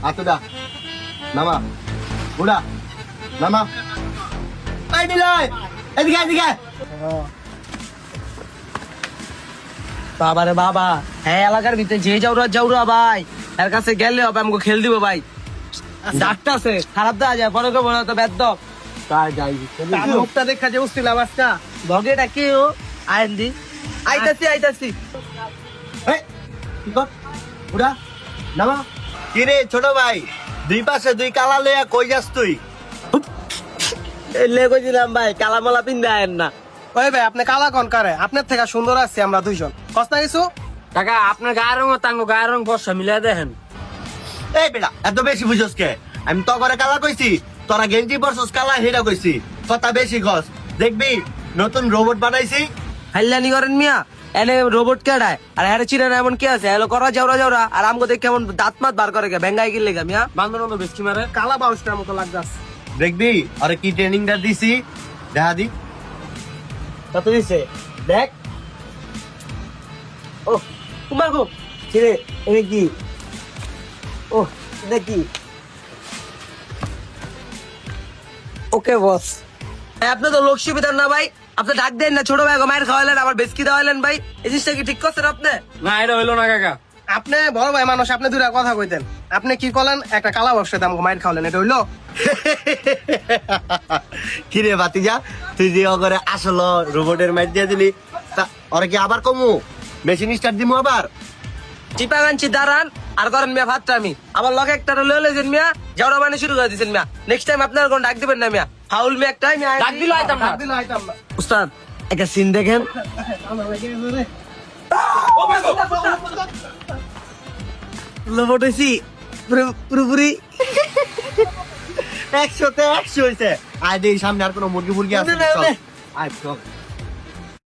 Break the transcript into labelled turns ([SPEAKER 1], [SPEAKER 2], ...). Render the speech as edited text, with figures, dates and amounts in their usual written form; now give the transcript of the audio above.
[SPEAKER 1] হাতটা নামা বুড়া নামা এই নিলয় এদিকে এদিকে
[SPEAKER 2] বাবা রে বাবা, হ্যাঁ এলাকার ভিতরে যে যাওরা ভাই এর কাছে গেলে হবে, আমাকে খেল দিব ভাই। ডাক্তার আছে খারাপ দেওয়া যায়, পরে কেবল তো বেদ
[SPEAKER 1] তাই যাই
[SPEAKER 2] মুখটা দেখা যে উঠছিলাম আজকা ভগেটা কি ও আইন দি আইতাছি
[SPEAKER 1] এই কি কর বুড়া নামা কি রে ছোট ভাই দুই পাশে দুই কালা লইয়া কই যাস তুই
[SPEAKER 2] লেগো দিলাম ভাই, কালামালা পিন্দা আয়েন না।
[SPEAKER 3] ওই ভাই আপনি কালা কোন কারে? আপনার থেকে সুন্দর আছি আমরা দুইজন, কষ্ট কিছু?
[SPEAKER 2] কাকা আপনার গায়ের রং তাঙ্গো গায়ের রং বর্ষা মিলাই দেখেন।
[SPEAKER 1] এই বেটা এত বেশি বুঝোস কে? আমি তো করে কালা কইছি, তোরা গেঞ্জি পরছস কালা হেরা কইছি, কথা বেশি কস। দেখবি নতুন রোবট বানাইছি।
[SPEAKER 2] হাইলানি করেন মিয়া, এনে রোবট কেডায় আর হ্যাঁ চিনেন এমন কি আছে? এলো করা যাওরা আর আমগো দেখে কেমন দাঁত মাত বার করে গে ভেঙ্গাই গিলে গা মিয়া বান্দর বেশি মারে।
[SPEAKER 3] কালা বাউসটার মতো লাগতাছে।
[SPEAKER 1] দেখবি আরে কি ট্রেনিংটা দিছি দেখা দি
[SPEAKER 2] কত দিছে দেখ। ও তোমার গো ছেড়ে এনে কি? ও এটা কি? ওকে বস। আপনি তো লোক সুবিধার না ভাই, আপনি ডাক দেন না, ছোট ভাই মায়ের খাওয়াইলেন আবার বেসকি দেওয়াইলেন ভাই, এই জিনিসটা কি ঠিক করছেন আপনি?
[SPEAKER 4] না এটা হইলো না কাকা।
[SPEAKER 3] আপনি বড় ভাই মানুষ, আপনি দুইটা কথা কইতেন। আপনি কি করলেন? একটা কালা বাউসটাতে আমাকে মাইর খাওয়ালেন, এটা হইলো?
[SPEAKER 1] কিরে বাতিজা তুই যে করে আসলো রোবটের মাইর দিয়ে দিলি, তা ওরা কি আবার কমু মেশিন স্টার্ট দিমু আবার?
[SPEAKER 2] চিপা গানছি দাঁড়ান আর করেন মিয়া ভাতটা আমি আমার লগে একটা লয়ে লেছেন মিয়া, যাওয়া মানে শুরু করে দিয়েছেন মিয়া। নেক্সট টাইম আপনার কোন ডাক দিবেন না মিয়া, ফাউল মিয়া একটাই মিয়া
[SPEAKER 4] ডাক দিলো আইতাম না।
[SPEAKER 3] দিল আইতাম না।
[SPEAKER 2] উস্তাদ একটা সিন দেখেন। লোবট হইছি পুরোপুরি।
[SPEAKER 1] 100 তে 100 হইছে। আয় দেই সামনে আর কোনো মুরগি মুরগি আছে
[SPEAKER 2] না, না,
[SPEAKER 1] চল
[SPEAKER 2] না।
[SPEAKER 1] আয় চল